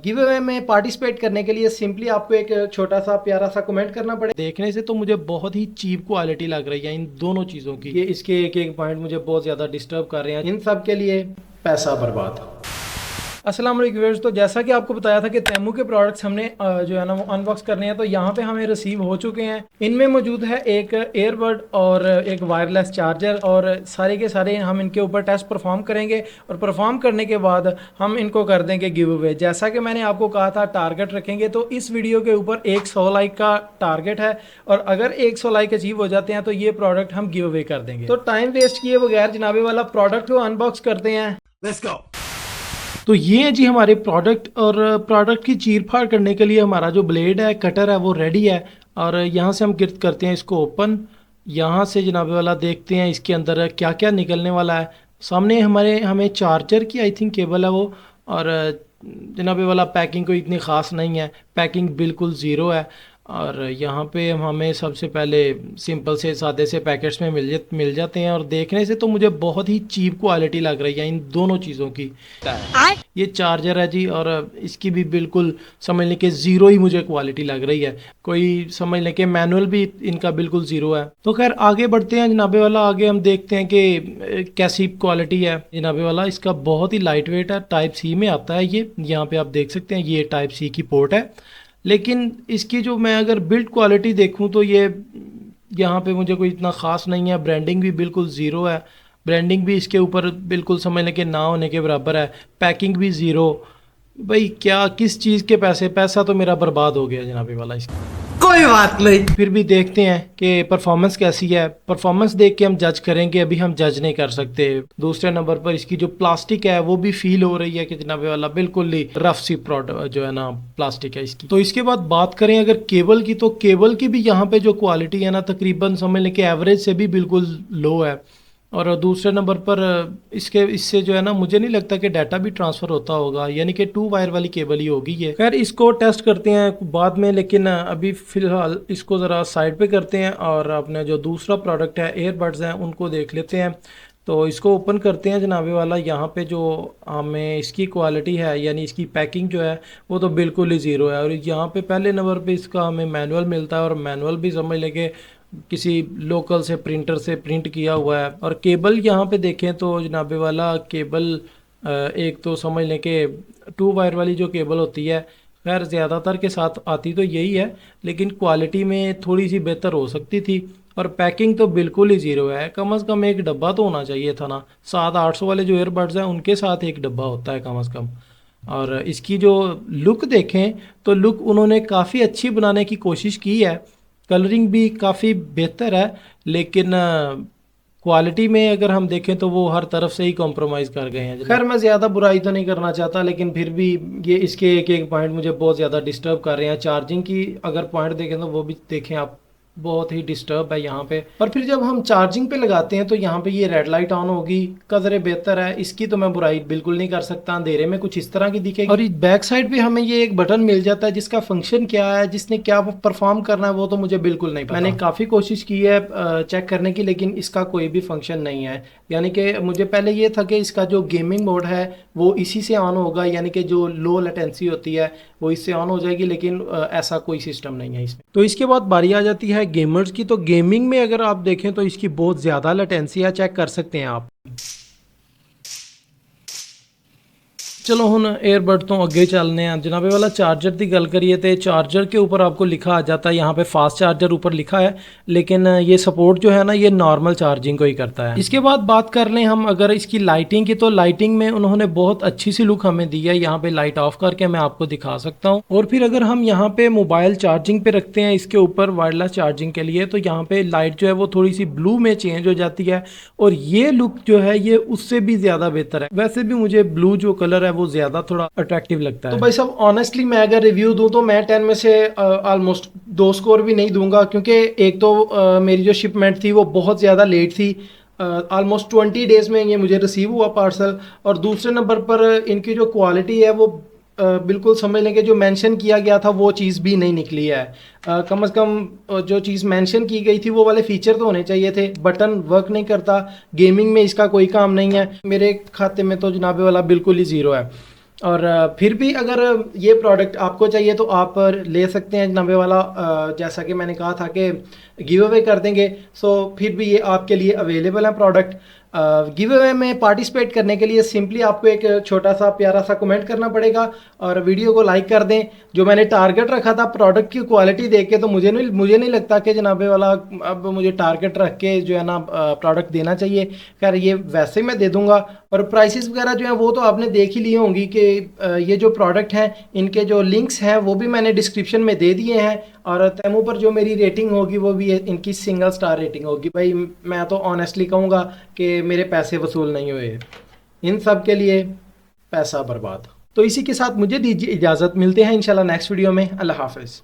Give away में participate करने के लिए सिंपली आपको एक छोटा सा प्यारा सा कमेंट करना पड़े। देखने से तो मुझे बहुत ही चीप क्वालिटी लग रही है इन दोनों चीज़ों की। ये इसके एक एक पॉइंट मुझे बहुत ज़्यादा डिस्टर्ब कर रहे हैं। इन सब के लिए पैसा बर्बाद। अस्सलाम वालेकुम व्यूअर्स, तो जैसा कि आपको बताया था कि तैमू के प्रोडक्ट्स हमने जो है ना वो अनबॉक्स करने हैं, तो यहाँ पे हमें रिसीव हो चुके हैं। इनमें मौजूद है एक एयरबड और एक वायरलेस चार्जर, और सारे के सारे हम इनके ऊपर टेस्ट परफॉर्म करेंगे और परफॉर्म करने के बाद हम इनको कर देंगे गिव अवे। जैसा कि मैंने आपको कहा था टारगेट रखेंगे, तो इस वीडियो के ऊपर 100 लाइक का टारगेट है, और अगर 100 लाइक अचीव हो जाते हैं तो ये प्रोडक्ट हम गिव अवे कर देंगे। तो टाइम वेस्ट किए बगैर जनाबे वाला प्रोडक्ट को अनबॉक्स करते हैं। Let's go. तो ये है जी हमारे प्रोडक्ट, और प्रोडक्ट की चीर फाड़ करने के लिए हमारा जो ब्लेड है, कटर है, वो रेडी है। और यहाँ से हम करते हैं इसको ओपन। यहाँ से जनाब वाला देखते हैं इसके अंदर क्या क्या निकलने वाला है। सामने हमें चार्जर की आई थिंक केबल है वो, और जनाब वाला पैकिंग कोई इतनी ख़ास नहीं है, पैकिंग बिल्कुल ज़ीरो है। और यहाँ पे हमें सबसे पहले सिंपल से सादे से पैकेट्स में मिल जाते हैं, और देखने से तो मुझे बहुत ही चीप क्वालिटी लग रही है इन दोनों चीज़ों की। ये चार्जर है जी, और इसकी भी बिल्कुल समझ लें कि ज़ीरो ही मुझे क्वालिटी लग रही है। कोई समझ लें कि मैनुअल भी इनका बिल्कुल ज़ीरो है। तो खैर आगे बढ़ते हैं जनाबे वाला। आगे हम देखते हैं कि कैसी क्वालिटी है जनाबे वाला। इसका बहुत ही लाइट वेट है, टाइप सी में आता है ये। यहाँ पे आप देख सकते हैं ये टाइप सी की पोर्ट है। लेकिन इसकी जो मैं अगर बिल्ड क्वालिटी देखूं तो ये यहाँ पे मुझे कोई इतना ख़ास नहीं है। ब्रांडिंग भी बिल्कुल ज़ीरो है, ब्रांडिंग भी इसके ऊपर बिल्कुल समझ लें कि ना होने के बराबर है। पैकिंग भी ज़ीरो। भाई क्या किस चीज़ के पैसा तो मेरा बर्बाद हो गया जनाबे वाला इसका। कोई बात नहीं, फिर भी देखते हैं कि परफॉर्मेंस कैसी है। परफॉर्मेंस देख के हम जज करेंगे, अभी हम जज नहीं कर सकते। दूसरे नंबर पर इसकी जो प्लास्टिक है वो भी फील हो रही है कि जनाबे वाला बिल्कुल ही रफ सी प्रोडक्ट जो है ना प्लास्टिक है इसकी। तो इसके बाद बात करें अगर केबल की, तो केबल की भी यहाँ पे जो क्वालिटी है ना तकरीबन समझ लें कि एवरेज से भी बिल्कुल लो है। और दूसरे नंबर पर इससे जो है ना मुझे नहीं लगता कि डाटा भी ट्रांसफ़र होता होगा, यानी कि 2 वायर वाली केबल ही होगी ये। खैर इसको टेस्ट करते हैं बाद में, लेकिन अभी फ़िलहाल इसको ज़रा साइड पे करते हैं और अपना जो दूसरा प्रोडक्ट है एयरबड्स हैं उनको देख लेते हैं। तो इसको ओपन करते हैं जनाबे वाला। यहाँ पे जो हमें इसकी क्वालिटी है यानी इसकी पैकिंग जो है वो तो बिल्कुल ही ज़ीरो है। और यहाँ पे पहले नंबर पे इसका हमें मैनुअल मिलता है, और मैनुअल भी समझ लेंगे किसी लोकल से प्रिंटर से प्रिंट किया हुआ है। और केबल यहाँ पे देखें तो जनाबे वाला केबल एक तो समझ लें कि 2 वायर वाली जो केबल होती है, खैर ज़्यादातर के साथ आती तो यही है, लेकिन क्वालिटी में थोड़ी सी बेहतर हो सकती थी। और पैकिंग तो बिल्कुल ही ज़ीरो है। कम से कम एक डब्बा तो होना चाहिए था ना। 700-800 वाले जो एयरबड्स हैं उनके साथ एक डब्बा होता है कम से कम। और इसकी जो लुक देखें तो लुक उन्होंने काफ़ी अच्छी बनाने की कोशिश की है, कलरिंग भी काफ़ी बेहतर है, लेकिन क्वालिटी में अगर हम देखें तो वो हर तरफ से ही कॉम्प्रोमाइज़ कर गए हैं। खैर मैं ज़्यादा बुराई तो नहीं करना चाहता, लेकिन फिर भी ये इसके एक एक पॉइंट मुझे बहुत ज़्यादा डिस्टर्ब कर रहे हैं। चार्जिंग की अगर पॉइंट देखें तो वो भी देखें आप, बहुत ही डिस्टर्ब है यहाँ पे। और फिर जब हम चार्जिंग पे लगाते हैं तो यहाँ पे ये रेड लाइट ऑन होगी, कदरे बेहतर है। इसकी तो मैं बुराई बिल्कुल नहीं कर सकता, अंधेरे में कुछ इस तरह की दिखेगी। और बैक साइड पे हमें ये एक बटन मिल जाता है जिसका फंक्शन क्या है, जिसने क्या परफॉर्म करना है वो तो मुझे बिल्कुल नहीं पता। मैंने काफ़ी कोशिश की है चेक करने की, लेकिन इसका कोई भी फंक्शन नहीं है। यानी कि मुझे पहले ये था कि इसका जो गेमिंग मोड है वो इसी से ऑन होगा, यानी कि जो लो लेटेंसी होती है वो इससे ऑन हो जाएगी, लेकिन ऐसा कोई सिस्टम नहीं है इसमें। तो इसके बाद बारी आ जाती है गेमर्स की। तो गेमिंग में अगर आप देखें तो इसकी बहुत ज़्यादा लेटेंसी है, चेक कर सकते हैं आप। चलो हुन एयरबड तो अगे चलने हैं जनाबे वाला। चार्जर की गल करिए तो चार्जर के ऊपर आपको लिखा आ जाता है यहाँ पे फास्ट चार्जर ऊपर लिखा है, लेकिन ये सपोर्ट जो है ना ये नॉर्मल चार्जिंग को ही करता है। इसके बाद बात कर लें हम अगर इसकी लाइटिंग की, तो लाइटिंग में उन्होंने बहुत अच्छी सी लुक हमें दी है। यहाँ पे लाइट ऑफ करके मैं आपको दिखा सकता हूँ। और फिर अगर हम यहाँ पे मोबाइल चार्जिंग पे रखते हैं इसके ऊपर वायरलेस चार्जिंग के लिए, तो यहाँ पे लाइट जो है वो थोड़ी सी ब्लू में चेंज हो जाती है, और ये लुक जो है ये उससे भी ज़्यादा बेहतर है। वैसे भी मुझे ब्लू जो कलर है वो ज्यादा थोड़ा अट्रैक्टिव लगता है। तो भाई साहब ऑनेस्टली मैं अगर रिव्यू दूं तो मैं 10 में से ऑलमोस्ट 2 स्कोर भी नहीं दूंगा, क्योंकि एक तो मेरी जो शिपमेंट थी वो बहुत ज़्यादा लेट थी। ऑलमोस्ट 20 डेज़ में ये मुझे रिसीव हुआ पार्सल। और दूसरे नंबर पर इनकी जो क्वालिटी है वो बिल्कुल समझ लें कि जो मेंशन किया गया था वो चीज़ भी नहीं निकली है। कम से कम जो चीज़ मेंशन की गई थी वो वाले फीचर तो होने चाहिए थे। बटन वर्क नहीं करता, गेमिंग में इसका कोई काम नहीं है। मेरे खाते में तो जनाबे वाला बिल्कुल ही ज़ीरो है। और फिर भी अगर ये प्रोडक्ट आपको चाहिए तो आप ले सकते हैं जनाबे वाला। जैसा कि मैंने कहा था कि गिव अवे कर देंगे, सो फिर भी ये आपके लिए अवेलेबल है प्रोडक्ट। गिव अवे में पार्टिसिपेट करने के लिए सिंपली आपको एक छोटा सा प्यारा सा कमेंट करना पड़ेगा और वीडियो को लाइक कर दें। जो मैंने टारगेट रखा था प्रोडक्ट की क्वालिटी देख के, तो मुझे नहीं लगता कि जनाबे वाला अब मुझे टारगेट रख के जो है ना प्रोडक्ट देना चाहिए। खैर ये वैसे मैं दे दूंगा। और प्राइसेस वगैरह जो है वो तो आपने देख ही ली होंगी कि ये जो प्रोडक्ट हैं इनके जो लिंक्स हैं वो भी मैंने डिस्क्रिप्शन में दे दिए हैं। और तैमू पर जो मेरी रेटिंग होगी वो भी इनकी सिंगल स्टार रेटिंग होगी। भाई मैं तो ऑनेस्टली कहूँगा कि मेरे पैसे वसूल नहीं हुए, इन सब के लिए पैसा बर्बाद। तो इसी के साथ मुझे दीजिए इजाज़त, मिलते हैं इंशाल्लाह नेक्स्ट वीडियो में। अल्लाह हाफ़िज़।